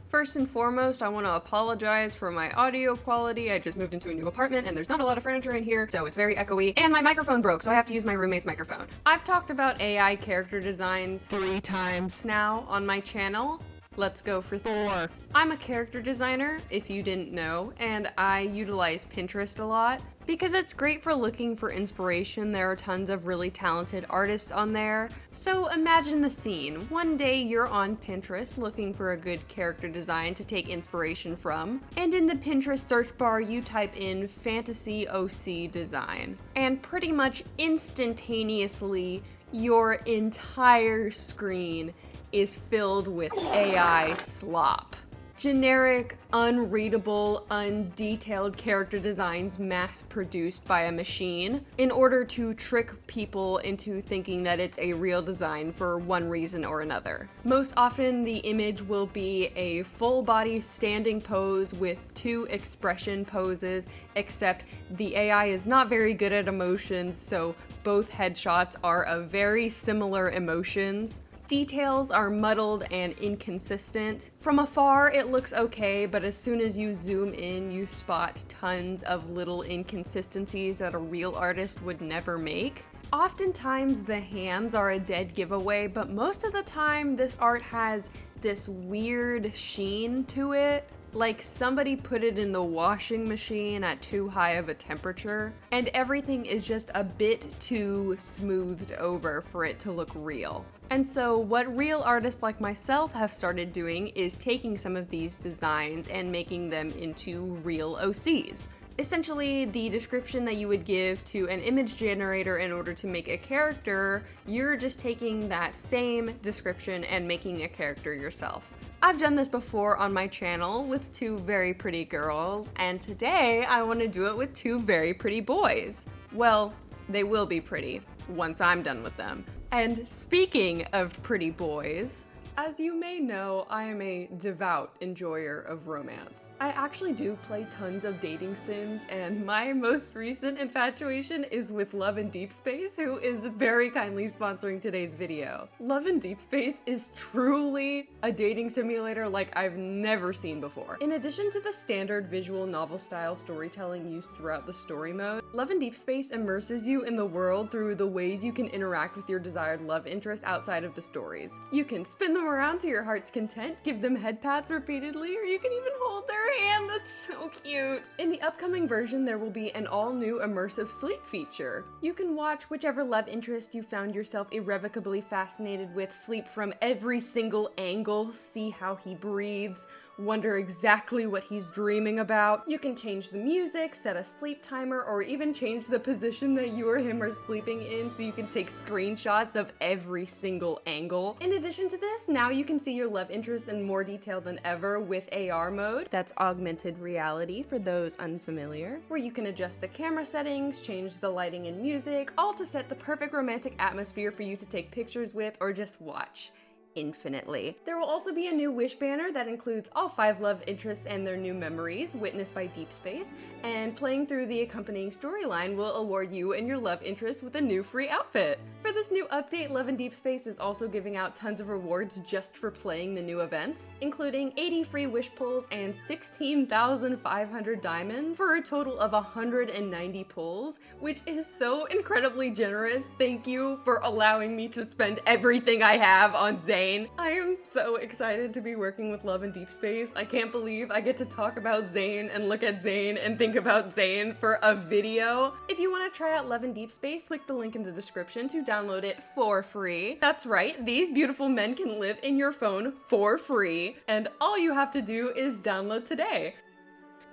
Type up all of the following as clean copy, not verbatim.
First and foremost, I want to apologize for my audio quality. I just moved into a new apartment and there's not a lot of furniture in here, so it's very echoey. And my microphone broke, so I have to use my roommate's microphone. I've talked about AI character designs 3 times now on my channel. Let's go for 4. I'm a character designer, if you didn't know, and I utilize Pinterest a lot because it's great for looking for inspiration. There are tons of really talented artists on there. So imagine the scene. One day you're on Pinterest looking for a good character design to take inspiration from, and in the Pinterest search bar you type in fantasy OC design, and pretty much instantaneously your entire screen is filled with AI slop. Generic, unreadable, undetailed character designs mass-produced by a machine in order to trick people into thinking that it's a real design for one reason or another. Most often, the image will be a full-body standing pose with 2 expression poses, except the AI is not very good at emotions, so both headshots are of very similar emotions. Details are muddled and inconsistent. From afar, it looks okay, but as soon as you zoom in, you spot tons of little inconsistencies that a real artist would never make. Oftentimes, the hands are a dead giveaway, but most of the time, this art has this weird sheen to it. Like somebody put it in the washing machine at too high of a temperature, and everything is just a bit too smoothed over for it to look real. And so what real artists like myself have started doing is taking some of these designs and making them into real OCs. Essentially, the description that you would give to an image generator in order to make a character, you're just taking that same description and making a character yourself. I've done this before on my channel with 2 very pretty girls, and today I want to do it with 2 very pretty boys. Well, they will be pretty once I'm done with them. And speaking of pretty boys, as you may know, I am a devout enjoyer of romance. I actually do play tons of dating sims, and my most recent infatuation is with Love in Deep Space, who is very kindly sponsoring today's video. Love in Deep Space is truly a dating simulator like I've never seen before. In addition to the standard visual novel style storytelling used throughout the story mode, Love in Deep Space immerses you in the world through the ways you can interact with your desired love interest outside of the stories. You can spin them around to your heart's content, give them head pats repeatedly, or you can even hold their hand. That's so cute. In the upcoming version, there will be an all-new immersive sleep feature. You can watch whichever love interest you found yourself irrevocably fascinated with sleep from every single angle, see how he breathes, wonder exactly what he's dreaming about. You can change the music, set a sleep timer, or even change the position that you or him are sleeping in so you can take screenshots of every single angle. In addition to this, now you can see your love interest in more detail than ever with AR mode. That's augmented reality for those unfamiliar, where you can adjust the camera settings, change the lighting and music, all to set the perfect romantic atmosphere for you to take pictures with or just watch infinitely. There will also be a new wish banner that includes all 5 love interests and their new memories, witnessed by Deep Space, and playing through the accompanying storyline will award you and your love interest with a new free outfit. For this new update, Love in Deep Space is also giving out tons of rewards just for playing the new events, including 80 free wish pulls and 16,500 diamonds for a total of 190 pulls, which is so incredibly generous. Thank you for allowing me to spend everything I have on Zane. I am so excited to be working with Love in Deep Space. I can't believe I get to talk about Zane and look at Zane and think about Zane for a video. If you want to try out Love in Deep Space, click the link in the description to download it for free. That's right, these beautiful men can live in your phone for free, and all you have to do is download today.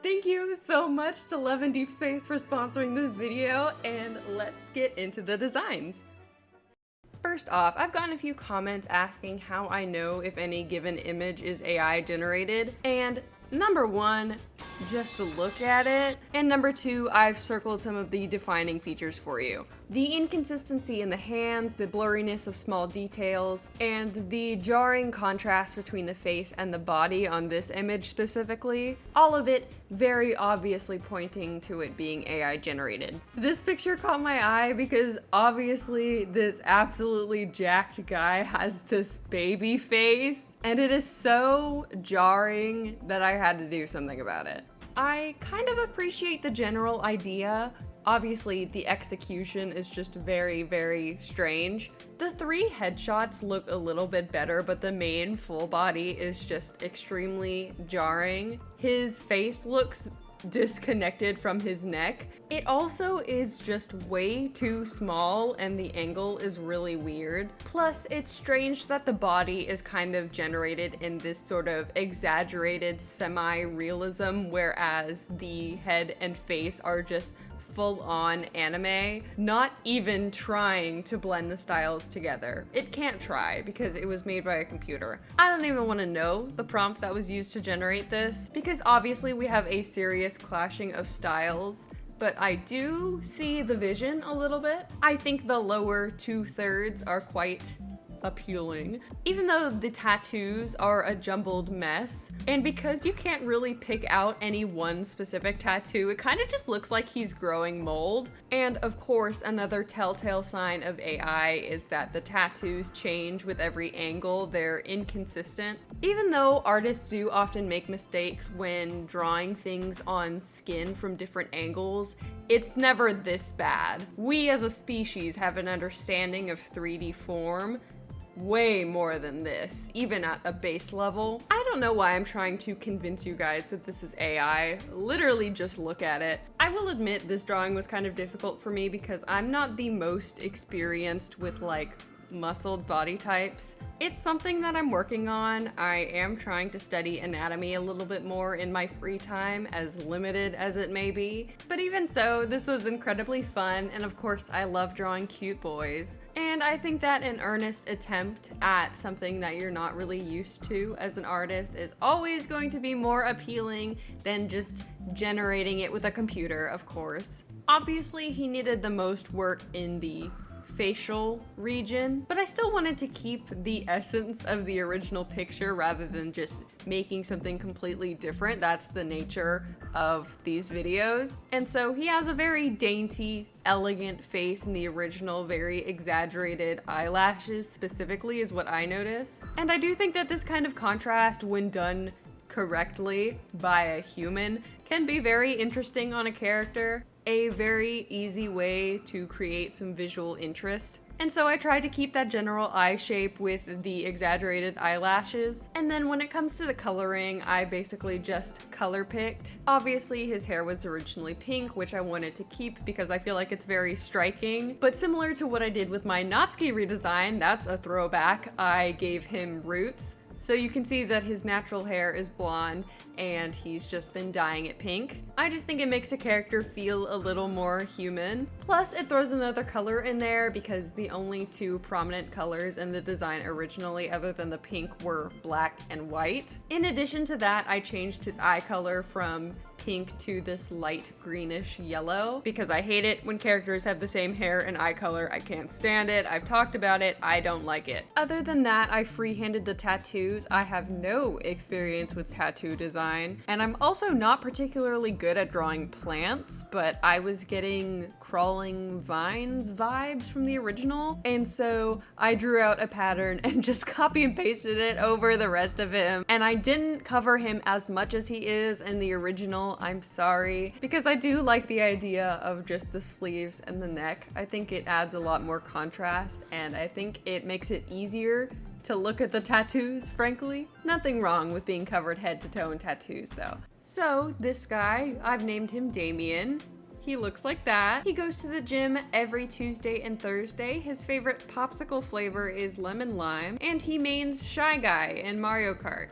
Thank you so much to Love in Deep Space for sponsoring this video, and let's get into the designs. First off, I've gotten a few comments asking how I know if any given image is AI generated, and number 1, just to look at it, and number 2, I've circled some of the defining features for you. The inconsistency in the hands, the blurriness of small details, and the jarring contrast between the face and the body on this image specifically, all of it very obviously pointing to it being AI generated. This picture caught my eye because obviously this absolutely jacked guy has this baby face, and it is so jarring that I had to do something about it. I kind of appreciate the general idea. Obviously, the execution is just very, very strange. The 3 headshots look a little bit better, but the main full body is just extremely jarring. His face looks disconnected from his neck. It also is just way too small and the angle is really weird. Plus, it's strange that the body is kind of generated in this sort of exaggerated semi-realism, whereas the head and face are just full-on anime, not even trying to blend the styles together. It can't try because it was made by a computer. I don't even want to know the prompt that was used to generate this, because obviously we have a serious clashing of styles, but I do see the vision a little bit. I think the lower 2/3 are quite appealing, even though the tattoos are a jumbled mess. And because you can't really pick out any one specific tattoo, it kind of just looks like he's growing mold. And of course, another telltale sign of AI is that the tattoos change with every angle. They're inconsistent. Even though artists do often make mistakes when drawing things on skin from different angles, it's never this bad. We as a species have an understanding of 3D form way more than this, even at a base level. I don't know why I'm trying to convince you guys that this is AI. Literally just look at it. I will admit this drawing was kind of difficult for me because I'm not the most experienced with like muscled body types. It's something that I'm working on. I am trying to study anatomy a little bit more in my free time, as limited as it may be. But even so, this was incredibly fun, and of course I love drawing cute boys. And I think that an earnest attempt at something that you're not really used to as an artist is always going to be more appealing than just generating it with a computer, of course. Obviously, he needed the most work in the facial region, but I still wanted to keep the essence of the original picture rather than just making something completely different. That's the nature of these videos. And so he has a very dainty, elegant face in the original, very exaggerated eyelashes specifically is what I notice. And I do think that this kind of contrast, when done correctly by a human, can be very interesting on a character. A very easy way to create some visual interest. And so I tried to keep that general eye shape with the exaggerated eyelashes. And then when it comes to the coloring, I basically just color picked. Obviously his hair was originally pink, which I wanted to keep because I feel like it's very striking. But similar to what I did with my Natsuki redesign, that's a throwback, I gave him roots. So you can see that his natural hair is blonde and he's just been dyeing it pink. I just think it makes a character feel a little more human. Plus it throws another color in there because the only 2 prominent colors in the design originally other than the pink were black and white. In addition to that, I changed his eye color from pink to this light greenish yellow because I hate it when characters have the same hair and eye color. I can't stand it. I've talked about it. I don't like it. Other than that, I freehanded the tattoos. I have no experience with tattoo design, and I'm also not particularly good at drawing plants, but I was getting crawling vines vibes from the original, and so I drew out a pattern and just copy and pasted it over the rest of him. And I didn't cover him as much as he is in the original. I'm sorry, because I do like the idea of just the sleeves and the neck. I think it adds a lot more contrast, and I think it makes it easier to look at the tattoos, frankly. Nothing wrong with being covered head to toe in tattoos though. So this guy, I've named him Damien. He looks like that. He goes to the gym every Tuesday and Thursday. His favorite popsicle flavor is lemon lime, and he mains Shy Guy in Mario Kart.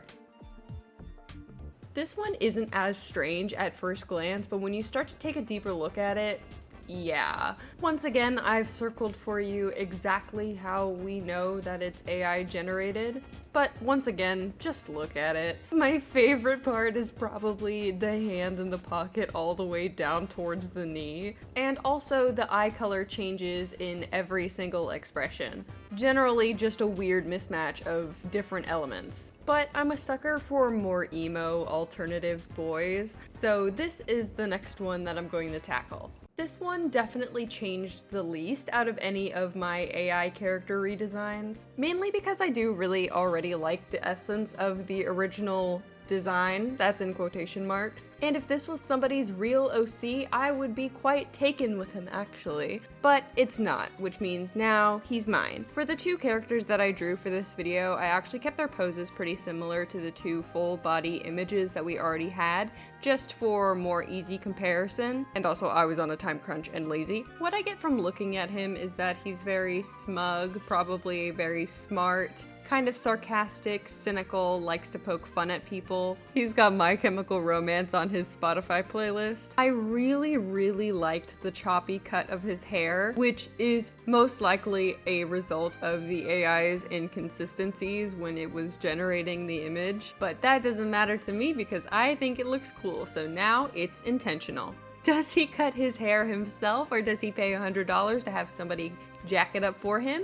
This one isn't as strange at first glance, but when you start to take a deeper look at it, yeah. Once again, I've circled for you exactly how we know that it's AI generated. But once again, just look at it. My favorite part is probably the hand in the pocket all the way down towards the knee, and also the eye color changes in every single expression. Generally just a weird mismatch of different elements. But I'm a sucker for more emo alternative boys, so this is the next one that I'm going to tackle. This one definitely changed the least out of any of my AI character redesigns, mainly because I do really already like the essence of the original design, that's in quotation marks, and if this was somebody's real OC, I would be quite taken with him actually. But it's not, which means now he's mine. For the two characters that I drew for this video, I actually kept their poses pretty similar to the two full body images that we already had, just for more easy comparison, and also I was on a time crunch and lazy. What I get from looking at him is that he's very smug, probably very smart, kind of sarcastic, cynical, likes to poke fun at people. He's got My Chemical Romance on his Spotify playlist. I really liked the choppy cut of his hair, which is most likely a result of the AI's inconsistencies when it was generating the image, but that doesn't matter to me because I think it looks cool, so now it's intentional. Does he cut his hair himself, or does he pay $100 to have somebody jack it up for him?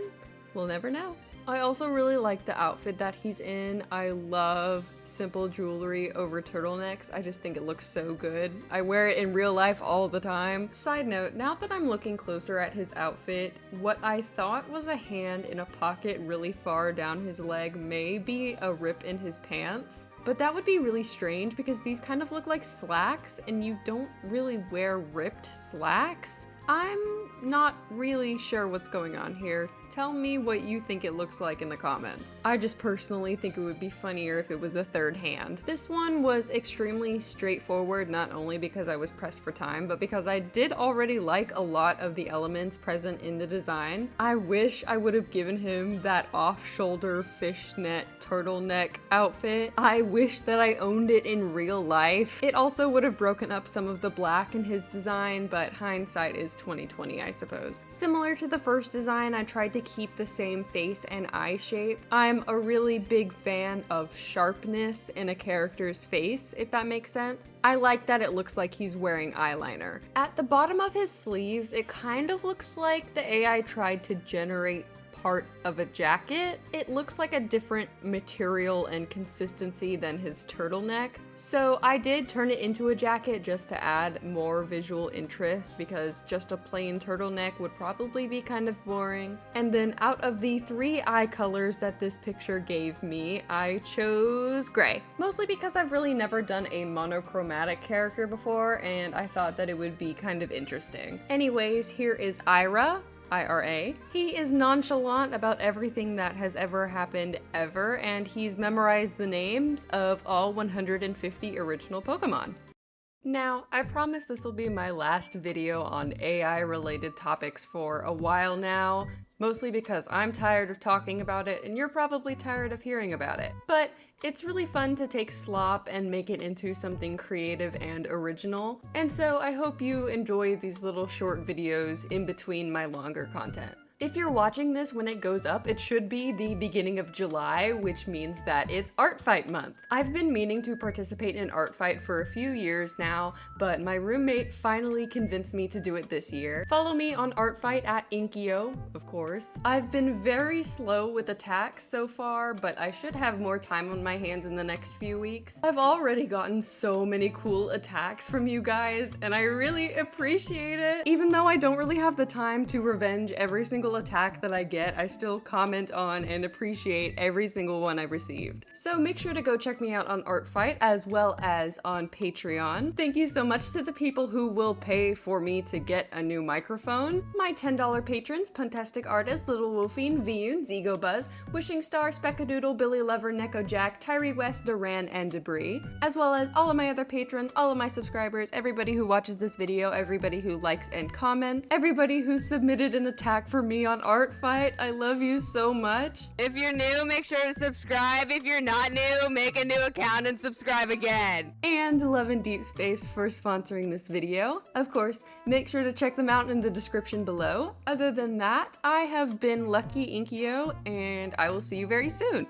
We'll never know. I also really like the outfit that he's in. I love simple jewelry over turtlenecks. I just think it looks so good. I wear it in real life all the time. Side note, now that I'm looking closer at his outfit, what I thought was a hand in a pocket really far down his leg may be a rip in his pants. But that would be really strange because these kind of look like slacks and you don't really wear ripped slacks. I'm not really sure what's going on here. Tell me what you think it looks like in the comments. I just personally think it would be funnier if it was a third hand. This one was extremely straightforward, not only because I was pressed for time, but because I did already like a lot of the elements present in the design. I wish I would have given him that off-shoulder fishnet turtleneck outfit. I wish that I owned it in real life. It also would have broken up some of the black in his design, but hindsight is 2020, I suppose. Similar to the first design, I tried to keep the same face and eye shape. I'm a really big fan of sharpness in a character's face, if that makes sense. I like that it looks like he's wearing eyeliner. At the bottom of his sleeves, it kind of looks like the AI tried to generate part of a jacket. It looks like a different material and consistency than his turtleneck. So I did turn it into a jacket just to add more visual interest because just a plain turtleneck would probably be kind of boring. And then out of the three eye colors that this picture gave me, I chose gray. Mostly because I've really never done a monochromatic character before and I thought that it would be kind of interesting. Anyways, here is Ira. IRA. He is nonchalant about everything that has ever happened ever, and he's memorized the names of all 150 original Pokemon. Now, I promise this will be my last video on AI related topics for a while now, mostly because I'm tired of talking about it and you're probably tired of hearing about it. But it's really fun to take slop and make it into something creative and original, and so I hope you enjoy these little short videos in between my longer content. If you're watching this when it goes up, it should be the beginning of July, which means that it's Art Fight month. I've been meaning to participate in Art Fight for a few years now, but my roommate finally convinced me to do it this year. Follow me on Art Fight at inkiio, of course. I've been very slow with attacks so far, but I should have more time on my hands in the next few weeks. I've already gotten so many cool attacks from you guys, and I really appreciate it. Even though I don't really have the time to revenge every single attack that I get, I still comment on and appreciate every single one I've received. So make sure to go check me out on Art Fight as well as on Patreon. Thank you so much to the people who will pay for me to get a new microphone. My $10 patrons: Puntastic Artist, Little Wolfine, Viyun, Zigo Buzz, Wishing Star, Speckadoodle, Billy Lover, Neko Jack, Tyree West, Duran, and Debris, as well as all of my other patrons, all of my subscribers, everybody who watches this video, everybody who likes and comments, everybody who submitted an attack for me on Art Fight. I love you so much. If you're new, make sure to subscribe. If you're not new, make a new account and subscribe again. And Love and Deep Space for sponsoring this video. Of course, make sure to check them out in the description below. Other than that, I have been Lucky Inkiio, and I will see you very soon.